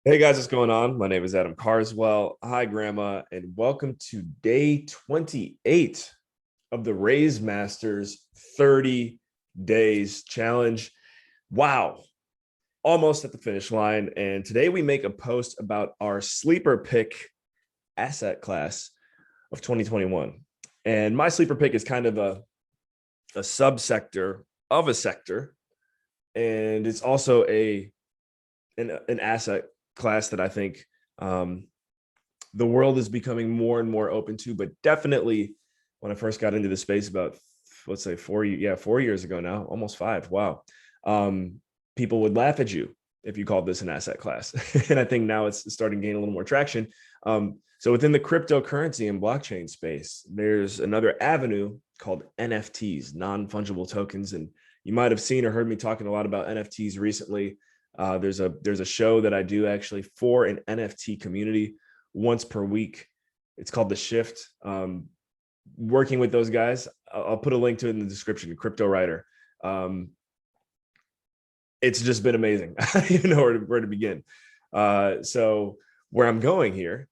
Hey guys, what's going on? My name is Adam Carswell. Hi, Grandma, and welcome to day 28 of the Raise Masters 30 Days Challenge. Wow, almost at the finish line. And today we make a post about our sleeper pick asset class of 2021. And my sleeper pick is kind of a subsector of a sector, and it's also an asset class that I think the world is becoming more and more open to. But definitely, when I first got into the space about, let's say 4 years ago now, almost five. Wow, people would laugh at you if you called this an asset class, and I think now it's starting to gain a little more traction. So within the cryptocurrency and blockchain space, there's another avenue called NFTs, non-fungible tokens, and you might have seen or heard me talking a lot about NFTs recently. There's a show that I do actually for an NFT community once per week. It's called The Shift. Working with those guys, I'll put a link to it in the description. Crypto Writer. It's just been amazing. I don't even know where to begin. So where I'm going here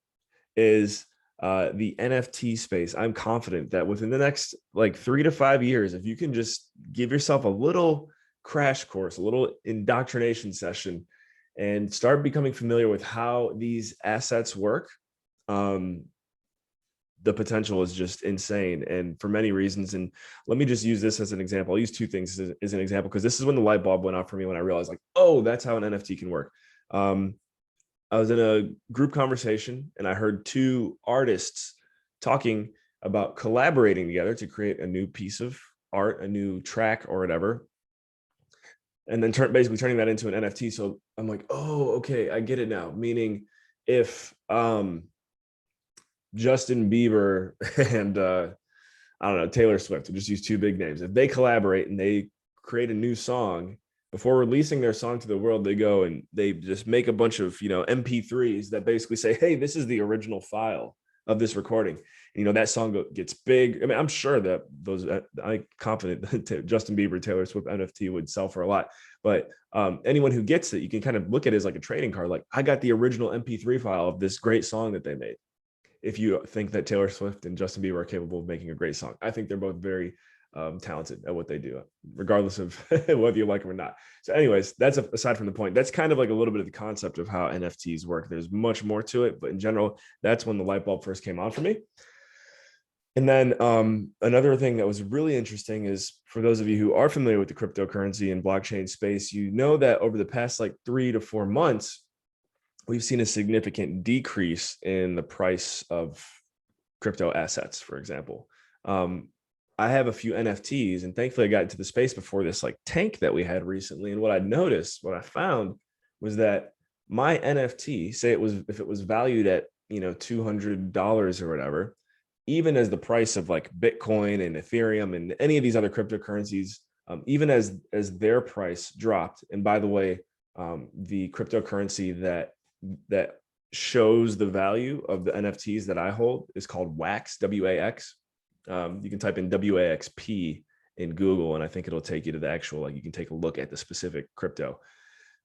is the NFT space. I'm confident that within the next like 3 to 5 years, if you can just give yourself a little crash course, a little indoctrination session, and start becoming familiar with how these assets work, the potential is just insane, and for many reasons. And let me just use this as an example. I'll use two things as an example, because this is when the light bulb went off for me, when I realized, like, oh, that's how an NFT can work. I was in a group conversation and I heard two artists talking about collaborating together to create a new piece of art, a new track or whatever, and then basically turning that into an NFT. So I'm like, oh, okay, I get it now. Meaning, if Justin Bieber and I don't know, Taylor Swift, we'll just use two big names, if they collaborate and they create a new song, before releasing their song to the world, they go and they just make a bunch of, MP3s that basically say, hey, this is the original file of this recording. And, that song gets big. I mean, I'm sure that I'm confident that Justin Bieber, Taylor Swift NFT would sell for a lot. But anyone who gets it, you can kind of look at it as like a trading card. Like, I got the original MP3 file of this great song that they made. If you think that Taylor Swift and Justin Bieber are capable of making a great song, I think they're both very talented at what they do, regardless of whether you like them or not. So anyways, that's aside from the point. That's kind of like a little bit of the concept of how NFTs work. There's much more to it, but in general, that's when the light bulb first came on for me. And then another thing that was really interesting is, for those of you who are familiar with the cryptocurrency and blockchain space, you know that over the past like 3 to 4 months, we've seen a significant decrease in the price of crypto assets. For example, I have a few NFTs, and thankfully I got into the space before this like tank that we had recently. And what I found was that my NFT, say if it was valued at, $200 or whatever, even as the price of like Bitcoin and Ethereum and any of these other cryptocurrencies, even as their price dropped. And by the way, the cryptocurrency that shows the value of the NFTs that I hold is called WAX, WAX. You can type in WAXP in Google, and I think it'll take you to the actual, like, you can take a look at the specific crypto.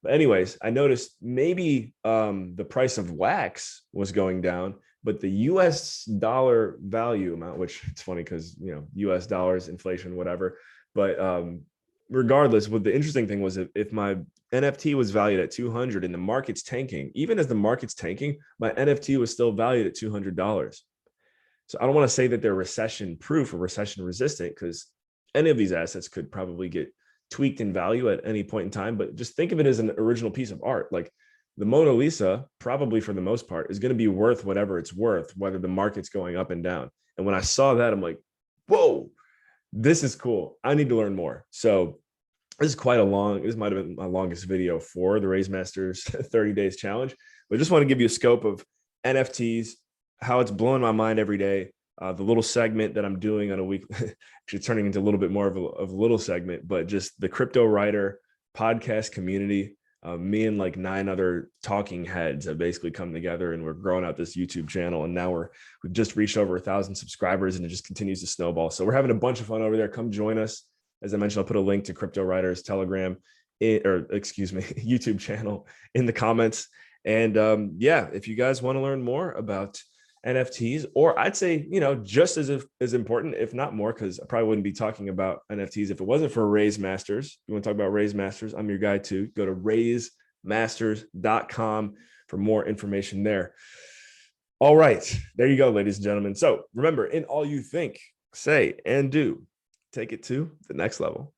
But anyways, I noticed maybe the price of WAX was going down, but the US dollar value amount, which it's funny because, US dollars, inflation, whatever. But regardless, what the interesting thing was, if my NFT was valued at 200 and the market's tanking, even as the market's tanking, my NFT was still valued at $200. So I don't want to say that they're recession proof or recession resistant, because any of these assets could probably get tweaked in value at any point in time. But just think of it as an original piece of art. Like, the Mona Lisa, probably for the most part, is going to be worth whatever it's worth, whether the market's going up and down. And when I saw that, I'm like, whoa, this is cool. I need to learn more. So this might have been my longest video for the Raise Masters 30 days challenge, but I just want to give you a scope of NFTs, how it's blowing my mind every day. The little segment that I'm doing on a week, actually turning into a little bit more of a little segment, but just the Crypto Writer podcast community. Me and like 9 other talking heads have basically come together, and we're growing out this YouTube channel. And now we've just reached over 1,000 subscribers, and it just continues to snowball. So we're having a bunch of fun over there. Come join us. As I mentioned, I'll put a link to Crypto Writers Telegram, YouTube channel in the comments. And yeah, if you guys want to learn more about NFTs, or I'd say, just as important, if not more, because I probably wouldn't be talking about NFTs if it wasn't for Raise Masters. You want to talk about Raise Masters? I'm your guy too. Go to raisemasters.com for more information there. All right, there you go, ladies and gentlemen. So remember, in all you think, say, and do, take it to the next level.